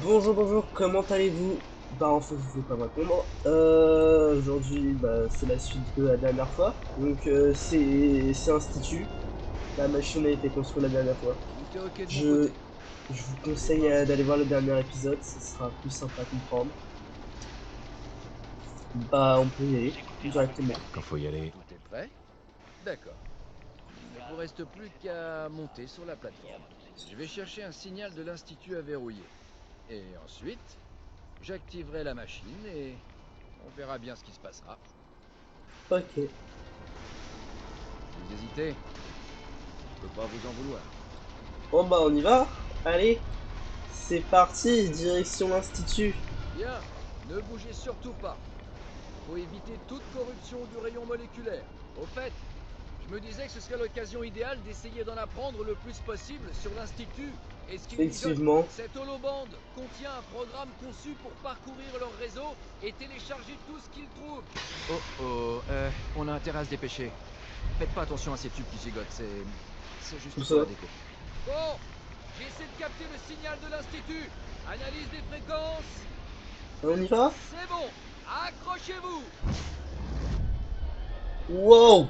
Bonjour, bonjour, comment allez-vous? Bah en fait je vais pas me répondre. Aujourd'hui c'est la suite de la dernière fois. Donc c'est Institut. La machine a été construite la dernière fois. Tout est ok de mon Je, côté. je vous Je vais conseille voir si d'aller je voir peux le vous dernier aider. épisode, ce sera plus sympa à comprendre. Bah on peut y aller directement. Quand faut y aller. Tout est prêt? D'accord. Il ne vous reste plus qu'à monter sur la plateforme. Je vais chercher un signal de l'Institut à verrouiller. Et ensuite, j'activerai la machine et on verra bien ce qui se passera. Ok. Vous hésitez? Je peux pas vous en vouloir. Bon bah on y va. Allez, c'est parti, direction l'Institut. Bien, ne bougez surtout pas. Faut éviter toute corruption du rayon moléculaire. Au fait, je me disais que ce serait l'occasion idéale d'essayer d'en apprendre le plus possible sur l'Institut et ce qu'il mijote. Effectivement. Cette holobande contient un programme conçu pour parcourir leur réseau et télécharger tout ce qu'il trouve. Oh oh, on a intérêt à se dépêcher. Faites pas attention à ces tubes qui gigotent, c'est juste Tout pour ça. la déco. Bon, j'essaie de capter le signal de l'Institut. Analyse des fréquences. On y va? C'est bon, accrochez-vous. Wow!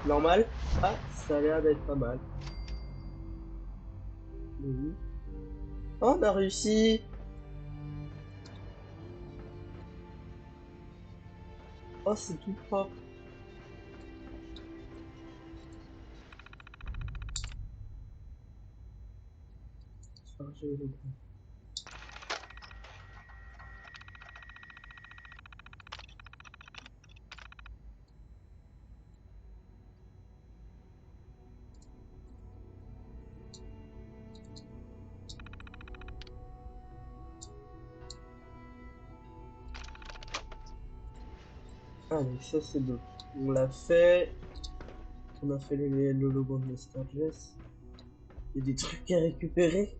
Normal? Ah, ça a l'air d'être pas mal. Oui. Oh, on a réussi! Oh, c'est tout propre. Charger le gros. Allez, ça c'est bon. On l'a fait. On a fait le logo de Sturgis. Il y a des trucs à récupérer.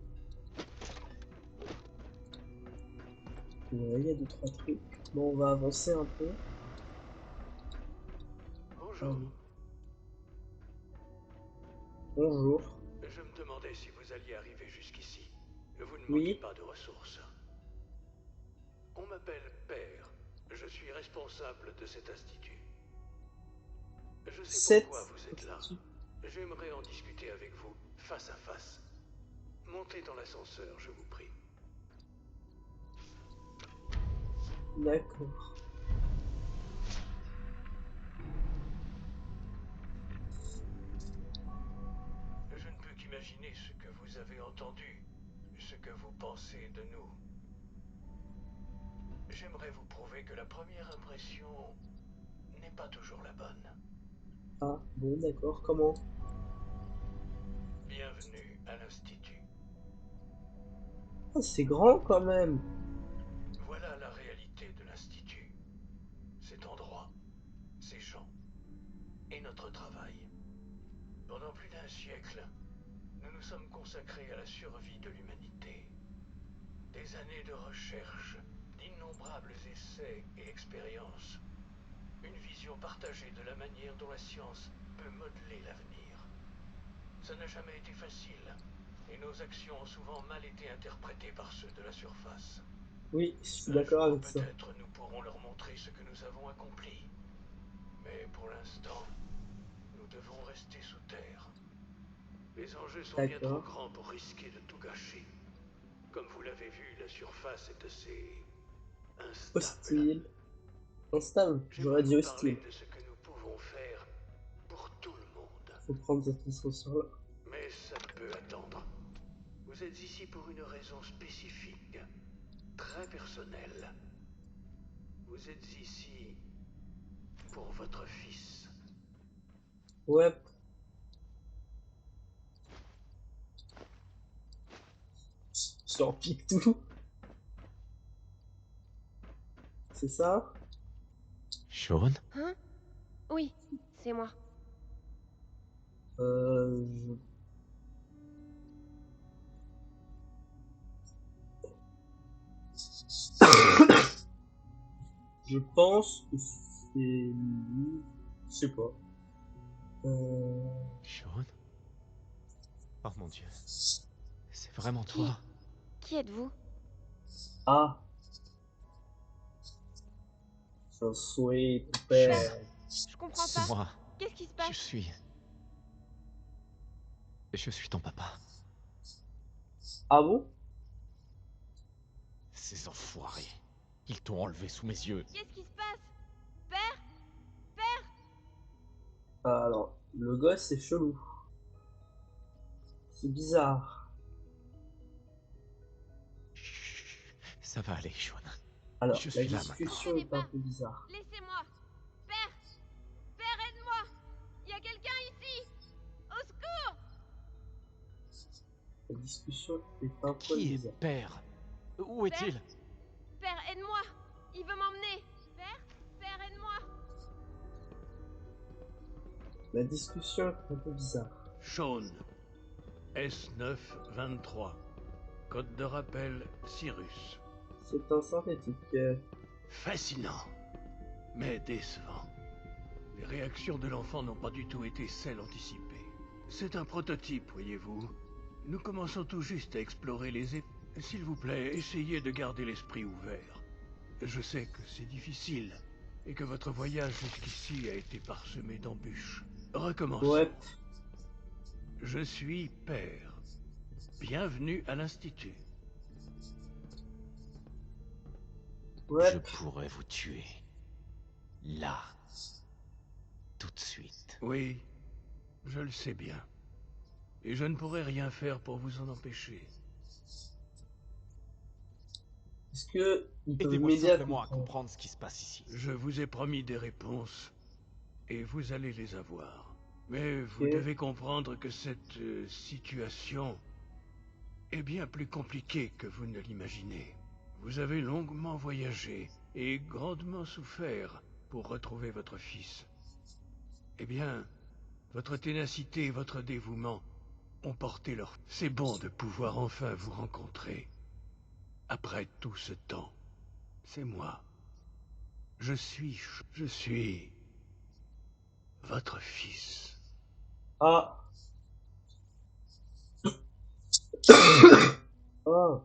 Ouais, il y a deux, trois trucs. Bon, on va avancer un peu. Bonjour. Allez. Bonjour. Je me demandais si vous alliez arriver jusqu'ici. Vous ne manquez Oui. pas de ressources. On m'appelle Père. Je suis responsable de cet institut. Je sais 7. pourquoi vous êtes là. J'aimerais en discuter avec vous face à face. Montez dans l'ascenseur, je vous prie. D'accord. Je ne peux qu'imaginer ce que vous avez entendu, ce que vous pensez de nous. J'aimerais vous prouver que la première impression n'est pas toujours la bonne. Ah, bon, d'accord. Comment? Bienvenue à l'Institut. Ah, c'est grand quand même. Voilà la réalité de l'Institut. Cet endroit, ces gens et notre travail. Pendant plus d'un siècle, nous nous sommes consacrés à la survie de l'humanité. Des années de recherche, d'innombrables essais et expériences. Une vision partagée de la manière dont la science peut modeler l'avenir. Ça n'a jamais été facile, et nos actions ont souvent mal été interprétées par ceux de la surface. Oui, je suis Un d'accord jour, avec ça. peut-être, nous pourrons leur montrer ce que nous avons accompli. Mais pour l'instant, nous devons rester sous terre. Les enjeux sont bien trop D'accord. grands pour risquer de tout gâcher. Comme vous l'avez vu, la surface est assez instable. Hostile. Instable. J'aurais J'aimerais dit vous parler hostile. de ce que nous pouvons faire pour tout le monde. Faut prendre cette ressource-là. Mais ça peut attendre. Vous êtes ici pour une raison spécifique, très personnelle. Vous êtes ici pour votre fils. Ouais. Je leur pique tout. C'est ça? Sean? Hein? Oui, c'est moi. Je... je pense que c'est lui. Je sais pas. Euh... Sean? Oh mon Dieu. C'est vraiment toi. Qui êtes-vous? Ah, c'est un souhait, ton Sean, père. Je comprends c'est pas. moi. Qu'est-ce qui se Je passe? suis... Je suis ton papa. Ah bon? Ces enfoirés. Ils t'ont enlevé sous mes yeux. Qu'est-ce qui se passe? Père? Père? Ah, alors, le gosse, c'est chelou. C'est bizarre. Chut, ça va aller, Sean. Alors, Je la suis là discussion est un peu bizarre. Laissez-moi. Père? Père, aide-moi. Il y a quelqu'un ici. Au secours. La discussion est un peu Qui est bizarre. père? Où est-il? Père, aide-moi. Il veut m'emmener. Père? Père, aide-moi. La discussion est un peu bizarre. Sean, S923. Code de rappel Cyrus. C'est un synthétique. Fascinant, mais décevant. Les réactions de l'enfant n'ont pas du tout été celles anticipées. C'est un prototype, voyez-vous. Nous commençons tout juste à explorer les S'il vous plaît, essayez de garder l'esprit ouvert. Je sais que c'est difficile, et que votre voyage jusqu'ici a été parsemé d'embûches. Recommençons. Ouais. Je suis père. Bienvenue à l'Institut. Ouais. Je pourrais vous tuer. Là. Tout de suite. Oui, je le sais bien. Et je ne pourrai rien faire pour vous en empêcher. Est-ce que ils peuvent Aidez-moi m'aider à simplement à comprendre? comprendre ce qui se passe ici. Je vous ai promis des réponses, et vous allez les avoir. Mais vous Ok. devez comprendre que cette situation est bien plus compliquée que vous ne l'imaginez. Vous avez longuement voyagé et grandement souffert pour retrouver votre fils. Eh bien, votre ténacité et votre dévouement ont porté leur... C'est bon de pouvoir enfin vous rencontrer. Après tout ce temps, c'est moi. Je suis votre fils. Ah. Ah.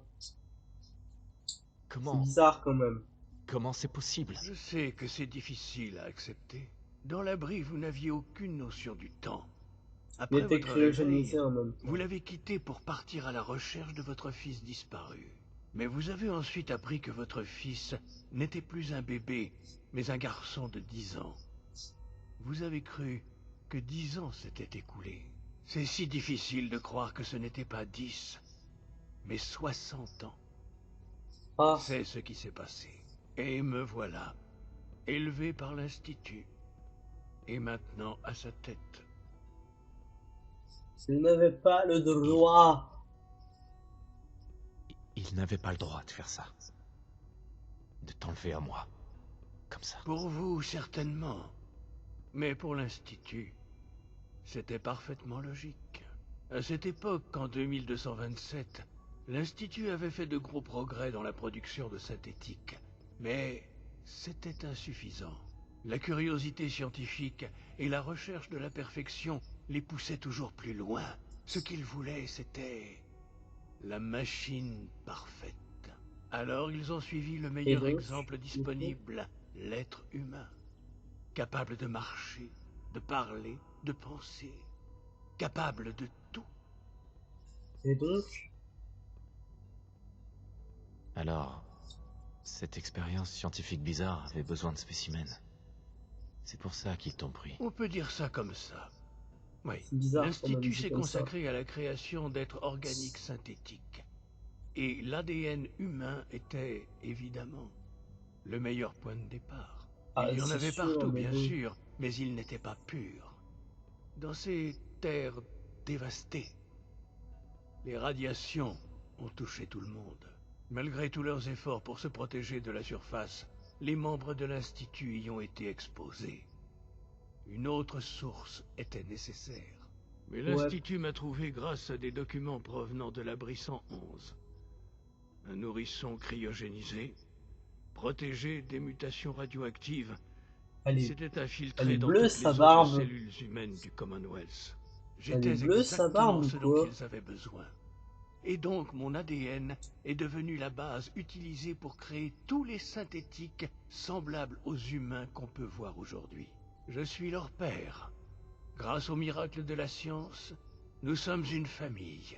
C'est Comment... bizarre quand même. Comment c'est possible? Je sais que c'est difficile à accepter. Dans l'abri, vous n'aviez aucune notion du temps. Il Après était votre réveil, cryogénisé en même temps. vous l'avez quitté pour partir à la recherche de votre fils disparu. Mais vous avez ensuite appris que votre fils n'était plus un bébé, mais un garçon de 10 ans. Vous avez cru que 10 ans s'étaient écoulés. C'est si difficile de croire que ce n'était pas 10, mais 60 ans. Ah. C'est ce qui s'est passé. Et me voilà, élevé par l'Institut, et maintenant à sa tête. Il n'avait pas le droit. Il n'avait pas le droit de faire ça. De t'enlever à moi. Comme ça. Pour vous, certainement. Mais pour l'Institut, c'était parfaitement logique. À cette époque, en 2227, l'Institut avait fait de gros progrès dans la production de synthétique. Mais c'était insuffisant. La curiosité scientifique et la recherche de la perfection les poussaient toujours plus loin. Ce qu'ils voulaient, c'était... la machine parfaite. Alors ils ont suivi le meilleur donc, exemple disponible, l'être humain. Capable de marcher, de parler, de penser. Capable de tout. Et donc, Alors... Cette expérience scientifique bizarre avait besoin de spécimens. C'est pour ça qu'ils t'ont pris. On peut dire ça comme ça. Oui, c'est bizarre quand même, l'Institut dit s'est comme ça. consacré à la création d'êtres organiques synthétiques. Et l'ADN humain était, évidemment, le meilleur point de départ. Ah, Il y en c'est avait sûr, partout, mais bien bon. sûr, mais il n'était pas pur. Dans ces terres dévastées, les radiations ont touché tout le monde. Malgré tous leurs efforts pour se protéger de la surface, les membres de l'Institut y ont été exposés. Une autre source était nécessaire. Mais Ouais. l'Institut m'a trouvé grâce à des documents provenant de l'abri 111. Un nourrisson cryogénisé, protégé des mutations radioactives, Elle qui est, s'était elle infiltré est dans bleue, toutes sa les autres barbe. cellules humaines du Commonwealth. Elle est J'étais bleue, sa exactement barbe ou ce dont quoi? ils avaient besoin. Et donc mon ADN est devenu la base utilisée pour créer tous les synthétiques semblables aux humains qu'on peut voir aujourd'hui. Je suis leur père. Grâce au miracle de la science, nous sommes une famille.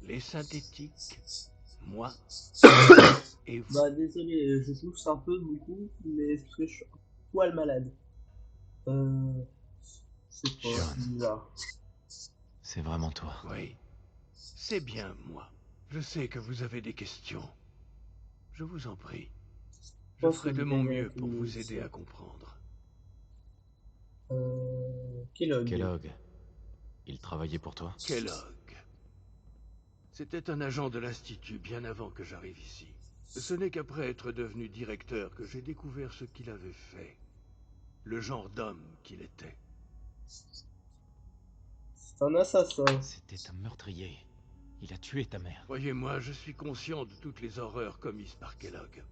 Les synthétiques, moi et vous. Bah désolé, je tousse un peu beaucoup, mais c'est parce que je suis un poil malade. Euh... C'est pas John. bizarre. C'est vraiment toi. Oui, c'est bien moi. Je sais que vous avez des questions. Je vous en prie. Je Je pense que ferai de vous mon gagnez mieux avec pour une vous aider mission. à comprendre. Kellogg. Kellogg, il travaillait pour toi? Kellogg. C'était un agent de l'Institut bien avant que j'arrive ici. Ce n'est qu'après être devenu directeur que j'ai découvert ce qu'il avait fait. Le genre d'homme qu'il était. C'est un assassin. C'était un meurtrier. Il a tué ta mère. Croyez-moi, je suis conscient de toutes les horreurs commises par Kellogg.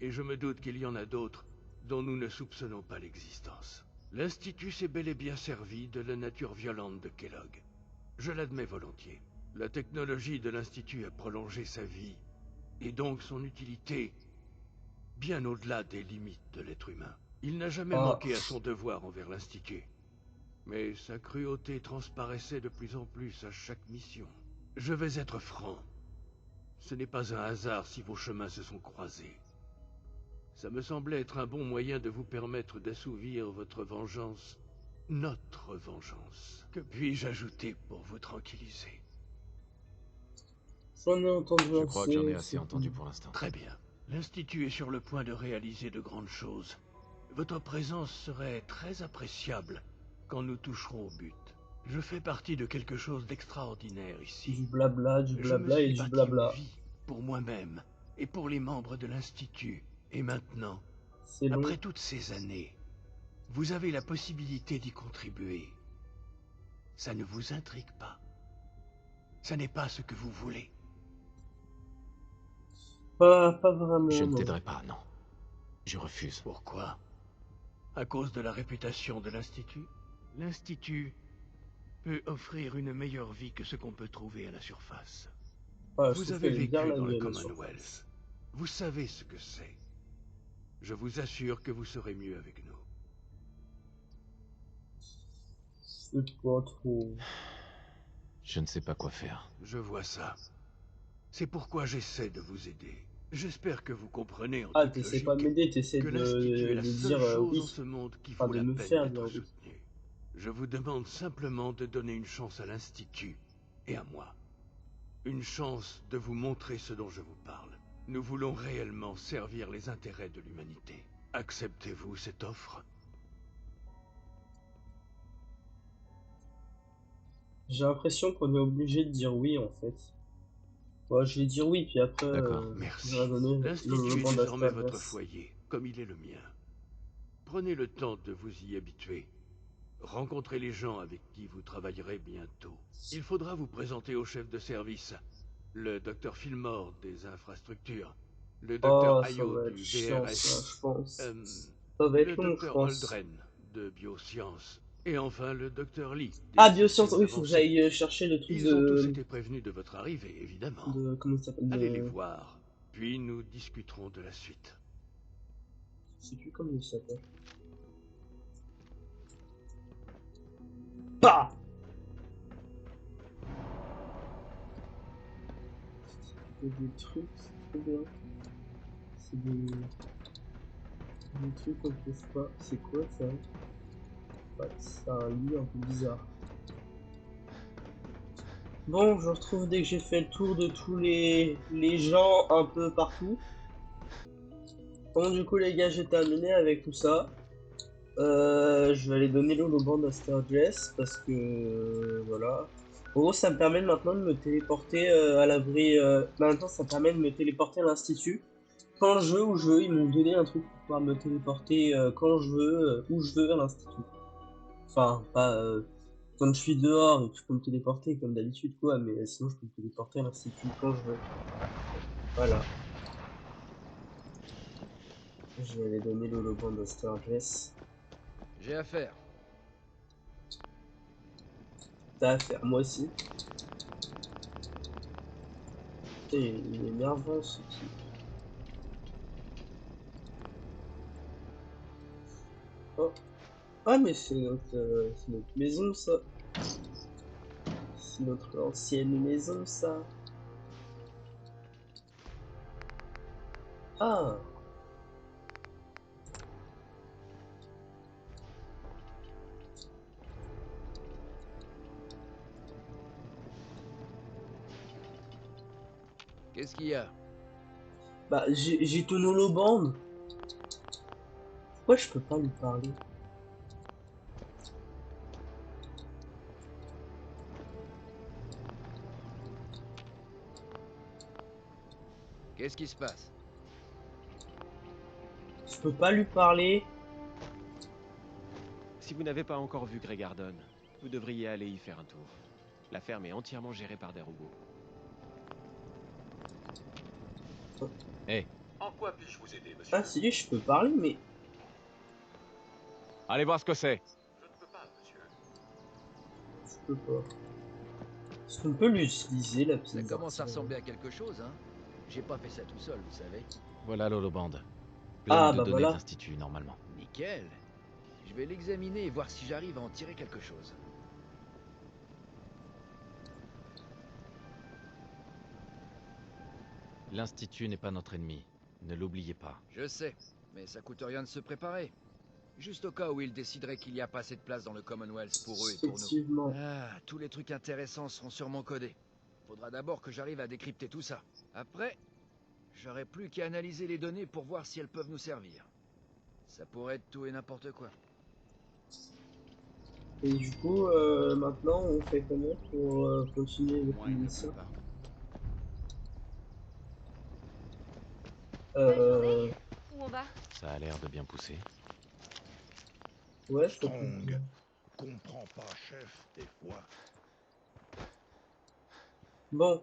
Et je me doute qu'il y en a d'autres dont nous ne soupçonnons pas l'existence. L'Institut s'est bel et bien servi de la nature violente de Kellogg. Je l'admets volontiers. La technologie de l'Institut a prolongé sa vie, et donc son utilité, bien au-delà des limites de l'être humain. Il n'a jamais Ah, manqué à son devoir envers l'Institut. Mais sa cruauté transparaissait de plus en plus à chaque mission. Je vais être franc. Ce n'est pas un hasard si vos chemins se sont croisés. Ça me semblait être un bon moyen de vous permettre d'assouvir votre vengeance. Notre vengeance. Que puis-je ajouter pour vous tranquilliser? j'en ai entendu Je crois que j'en ai assez, assez c'est entendu tout. pour l'instant. Très bien. L'Institut est sur le point de réaliser de grandes choses. Votre présence serait très appréciable quand nous toucherons au but. Je fais partie de quelque chose d'extraordinaire ici. Du Je me blabla et suis du bâti une blabla. vie pour moi-même et pour les membres de l'Institut. Et maintenant, C'est long. après toutes ces années, vous avez la possibilité d'y contribuer. Ça ne vous intrigue pas. Ça n'est pas ce que vous voulez. Pas vraiment, Je ne non. t'aiderai pas, non. Je refuse. Pourquoi? À cause de la réputation de l'Institut? L'Institut peut offrir une meilleure vie que ce qu'on peut trouver à la surface. Ah, je Vous trouve avez qu'elle est bien vécu la dans le gueule, sur. Commonwealth. Vous savez ce que c'est. Je vous assure que vous serez mieux avec nous. C'est pas trop. Je ne sais pas quoi faire. Je vois ça. C'est pourquoi j'essaie de vous aider. J'espère que vous comprenez en Ah, toute t'essaies pas de logique m'aider, t'essaies que l'Institut est de la dire seule chose en oui. ce monde qui Enfin, vaut de la me peine faire d'être dire oui. soutenu. Je vous demande simplement de donner une chance à l'Institut et à moi. Une chance de vous montrer ce dont je vous parle. Nous voulons réellement servir les intérêts de l'humanité. Acceptez-vous cette offre? J'ai l'impression qu'on est obligé de dire oui, en fait. Ouais, je vais dire oui, puis après, D'accord. je vais Merci. donner le L'Institut est banc désormais votre d'Asperges. foyer, comme il est le mien. Prenez le temps de vous y habituer. Rencontrez les gens avec qui vous travaillerez bientôt. Il faudra vous présenter au chef de service, le docteur Fillmore des infrastructures, le docteur Oh, ça Ayo va être du chiant, ça, VRS, je pense. euh, Ça va être le long, je docteur pense. Holdren de biosciences, et enfin le docteur Lee des Ah, biosciences, systèmes oui, faut que avancés. j'aille chercher le truc Ils ont tous été prévenus de votre arrivée, évidemment. comment ça s'appelle, Allez les voir, puis nous discuterons de la suite. je sais plus comment il s'appelle. Bah! C'est des trucs, c'est trop bien. C'est des trucs qu'on trouve pas. C'est quoi ça? Ouais, c'est un lit un peu bizarre. Bon, je retrouve dès que j'ai fait le tour de tous les gens un peu partout. Bon, du coup, les gars, j'ai terminé avec tout ça. Je vais aller donner l'holoband à Sturgess parce que voilà. En gros, ça me permet maintenant de me téléporter à l'abri. Maintenant, ça me permet de me téléporter à l'institut quand je veux, où je veux. Ils m'ont donné un truc pour pouvoir me téléporter quand je veux, où je veux à l'institut. Enfin, pas quand je suis dehors et que je peux me téléporter comme d'habitude, quoi. Mais sinon, je peux me téléporter à l'institut quand je veux. Voilà. Je vais aller donner l'holoband à Sturgess. J'ai affaire. t'as à faire, moi aussi. Putain, il est énervant ce type. Oh. Ah mais c'est notre maison ça. C'est notre ancienne maison ça. Ah. Qu'est-ce qu'il y a? Bah j'ai ton holoband. Pourquoi je peux pas lui parler? Qu'est-ce qui se passe? Je peux pas lui parler. Si vous n'avez pas encore vu Grey Garden, vous devriez aller y faire un tour. La ferme est entièrement gérée par des robots. En quoi puis-je vous aider, monsieur? Ah si, je peux parler mais Allez voir ce que c'est. Je ne peux pas, monsieur. je peux pas. Est-ce qu'on peut l'utiliser la Ça petite commence à artillerie? ressembler à quelque chose, hein? J'ai pas fait ça tout seul, vous savez. Voilà l'holoband. Plein Ah de bah données de voilà. l'Institut, normalement. Nickel. Je vais l'examiner et voir si j'arrive à en tirer quelque chose. L'Institut n'est pas notre ennemi. Ne l'oubliez pas. Je sais, mais ça coûte rien de se préparer. Juste au cas où ils décideraient qu'il n'y a pas assez de place dans le Commonwealth pour eux et pour nous. Effectivement. Ah, tous les trucs intéressants seront sûrement codés. Faudra d'abord que j'arrive à décrypter tout ça. Après, j'aurai plus qu'à analyser les données pour voir si elles peuvent nous servir. Ça pourrait être tout et n'importe quoi. Et du coup, maintenant, on fait comment pour continuer avec Moins il ne l'émission? pleut pas. Bonne Euh, journée. Où on va? Ça a l'air de bien pousser. ouais, ça peut être bien. Strong. Comprends pas, chef, des fois. Bon.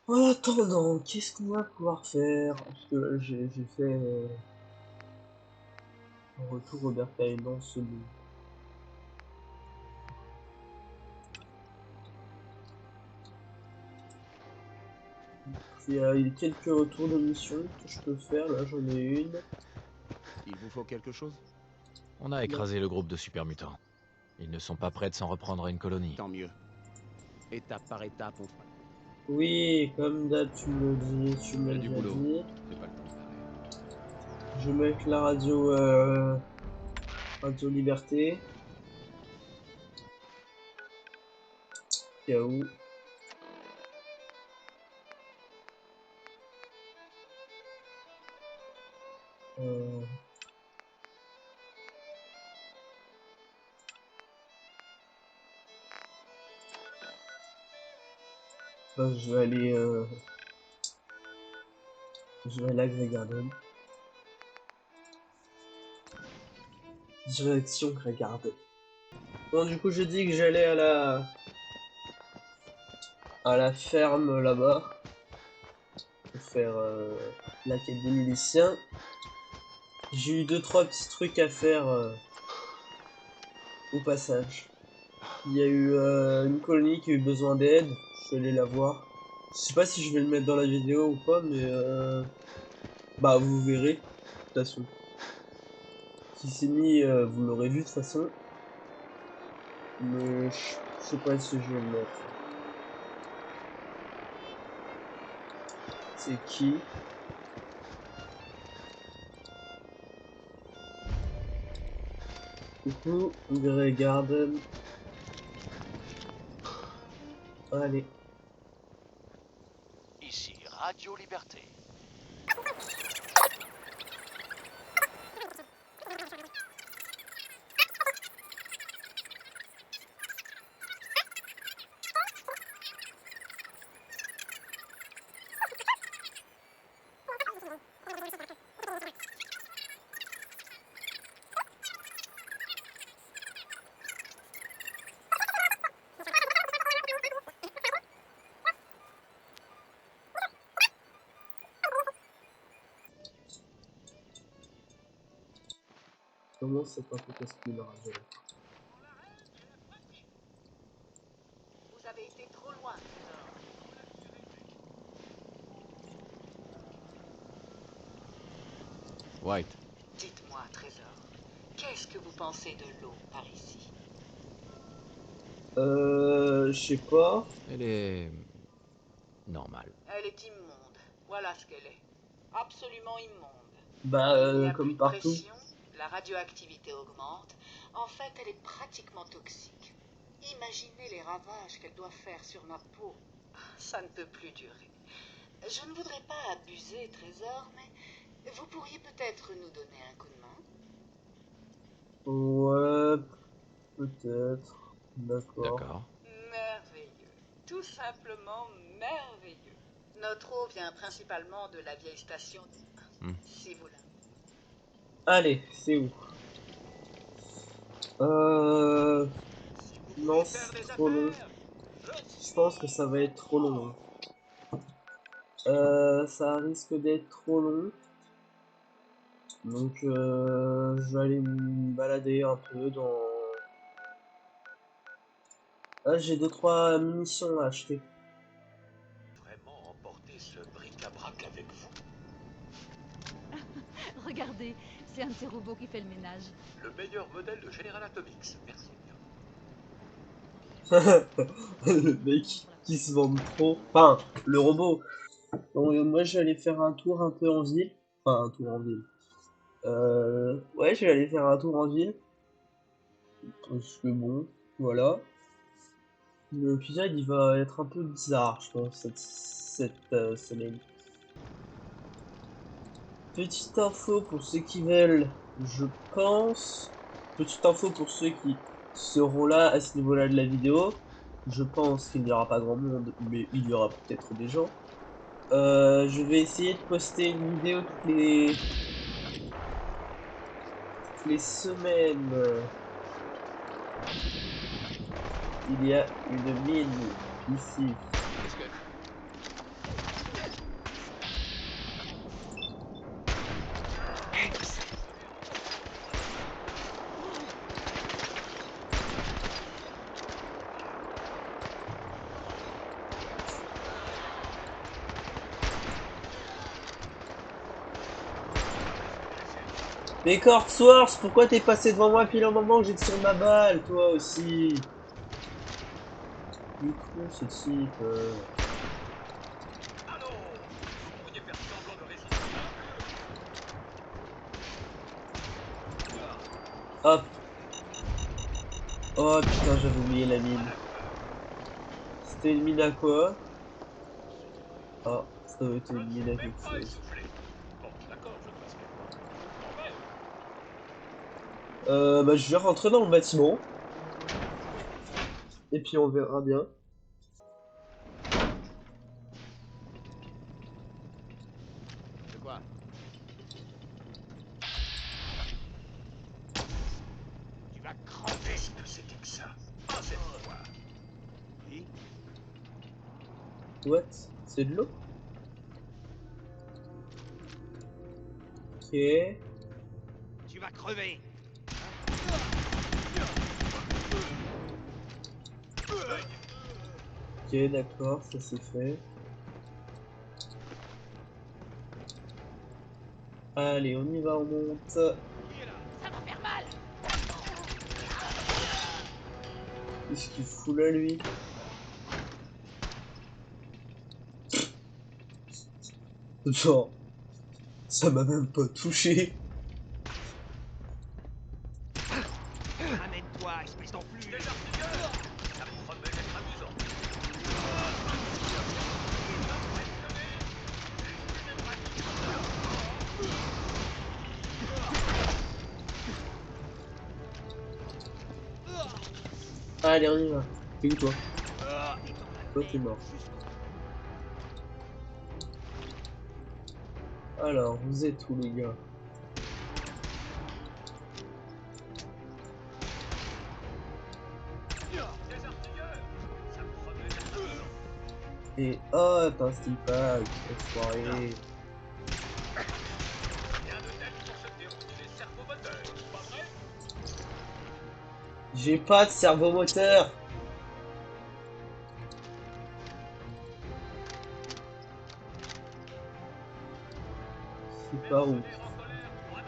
En attendant, qu'est-ce qu'on va pouvoir faire? Parce que là, j'ai fait un retour au bercail dans ce lieu. Il y a quelques retours de mission que je peux faire. Là, j'en ai une. Il vous faut quelque chose? On a écrasé le groupe de super mutants. Ils ne sont pas prêts de s'en reprendre à une colonie. Tant mieux. Étape par étape, on fera. Oui, comme d'hab, tu me le dis, tu me J'ai l'as du déjà boulot. dit. C'est pas le plus pareil. Je mets la radio, Radio Liberté. Cas où. Euh, bah, je vais aller à Grey Garden. Direction Grey Garden. Bon, du coup, j'ai dit que j'allais à la ferme là-bas pour faire la quête des miliciens. J'ai eu 2-3 petits trucs à faire au passage. Il y a eu une colonie qui a eu besoin d'aide. Je suis allé la voir. Je sais pas si je vais le mettre dans la vidéo ou pas, mais bah vous verrez. De toute façon. Si c'est mis, vous l'aurez vu de toute façon. Mais je sais pas si je vais le mettre. C'est qui? Coucou, Grey Garden. Allez. Ici Radio Liberté. Comment c'est pas fait casse-couille la radio là? White, Dites-moi, Trésor, qu'est-ce que vous pensez de l'eau par ici? Je sais pas. elle est... normale. Elle est immonde. Voilà ce qu'elle est. Absolument immonde. Bah, Il n'y a plus comme de partout. pression, la radioactivité augmente. En fait, elle est pratiquement toxique. Imaginez les ravages qu'elle doit faire sur ma peau. Ça ne peut plus durer. Je ne voudrais pas abuser, Trésor, mais vous pourriez peut-être nous donner un coup de main? Ouais, peut-être. D'accord. D'accord. Merveilleux. Tout simplement merveilleux. Notre eau vient principalement de la vieille station. Hmm. Si vous la... Allez, c'est où? Non, c'est trop long. Je pense que ça va être trop long. Ça risque d'être trop long. Donc, je vais aller me balader un peu dans... Ah, j'ai 2-3 munitions à acheter. Vraiment emporter ce bric-à-brac avec vous? Regardez, c'est un de ces robots qui fait le ménage. Le meilleur modèle de General Atomics, merci bien. Le mec qui se vante trop. Enfin, le robot. Donc, moi, je vais aller faire un tour un peu en ville. Enfin, un tour en ville. Ouais, je vais aller faire un tour en ville. Parce que bon, voilà. L'épisode, il va être un peu bizarre, je pense, cette semaine. Petite info pour ceux qui veulent, je pense. Petite info pour ceux qui seront là à ce niveau-là de la vidéo. Je pense qu'il n'y aura pas grand monde, mais il y aura peut-être des gens. Je vais essayer de poster une vidéo toutes les semaines. Il y a une mine ici. Mais Corp Source, pourquoi t'es passé devant moi pile au moment où j'étais sur ma balle, toi aussi? Du coup, ce type. Allô? Vous pourriez faire semblant de résister un peu? Hop. Oh putain, j'avais oublié la mine. C'était une mine à quoi? Ah, ça doit être Je une ne mine suis à même quelque pas chose. essoufflé. Bon, d'accord, je ne risque pas. Quand même. Bah, je vais rentrer dans le bâtiment. Et puis on verra bien. De quoi? Tu vas crever. Ce que c'était que ça? Pas cette fois. Oui? What? C'est de l'eau? Ok. Tu vas crever. Ok, d'accord, ça c'est fait. Allez, on y va, on monte. Ça va faire mal. Qu'est-ce qu'il fout là, lui? Genre, ça m'a même pas touché. Amène-toi, espèce d'enflure. Des artilleurs. Ça promet d'être amusant. Allez, on y va. T'es où, toi? Toi, t'es mort. Alors, vous êtes où, les gars? Et hop, un steel pack, enfoiré. Rien de tel pour se dérouler les servomoteurs, pas vrai? J'ai pas de cerveau moteur. C'est pas ouf. Mercenaires en colère, droite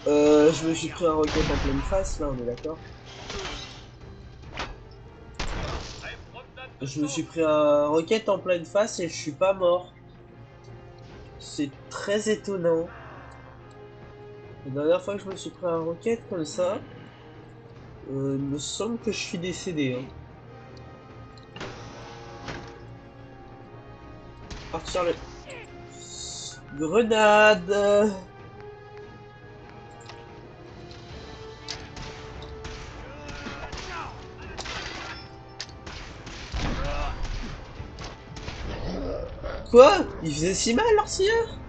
Je me suis pris un roquette en pleine face, là, on est d'accord? Je me suis pris un roquette en pleine face et je suis pas mort. C'est très étonnant. La dernière fois que je me suis pris un roquette comme ça, il me semble que je suis décédé. Hein. Partir le... Grenade! Quoi? Il faisait si mal, l'artilleur?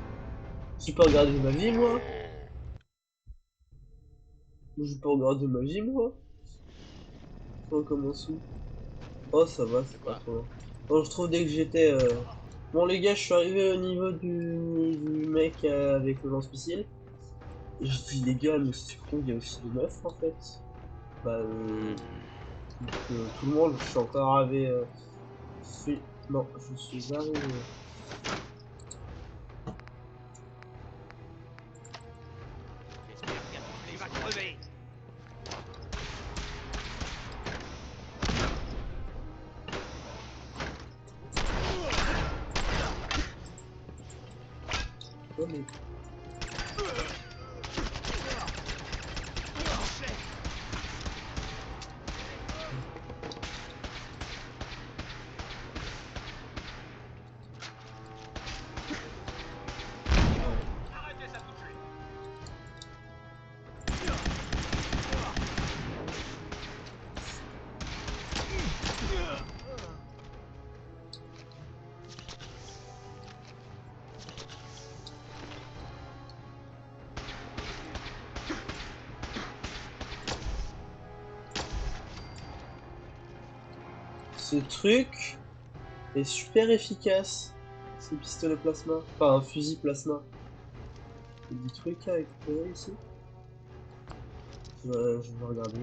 J'ai pas regardé ma vie, moi. J'ai pas regardé ma vie, moi. Ça recommence où? Oh, ça va, c'est pas trop loin. Bon, je trouve dès que j'étais... Bon, les gars, je suis arrivé au niveau du mec avec le lance-missile. Et je dis, les gars, mais c'est con, il y a aussi des meufs, en fait. Bah, tout le monde, je suis encore arrivé... Non, je suis arrivé... Il va crever. Oh, mais... Arrêtez ça tout de suite. Ce truc est super efficace. C'est pistolet plasma. Enfin, un fusil plasma. Il y a des trucs à récupérer ici. Je vais regarder.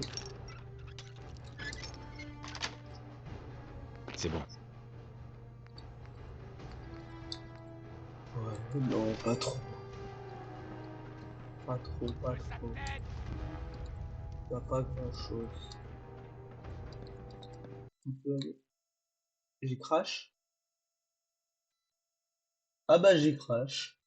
C'est bon. Ouais, non, pas trop. Pas trop, pas trop. Y'a pas grand chose. On peut aller. J'ai crash. Ah bah j'ai crash.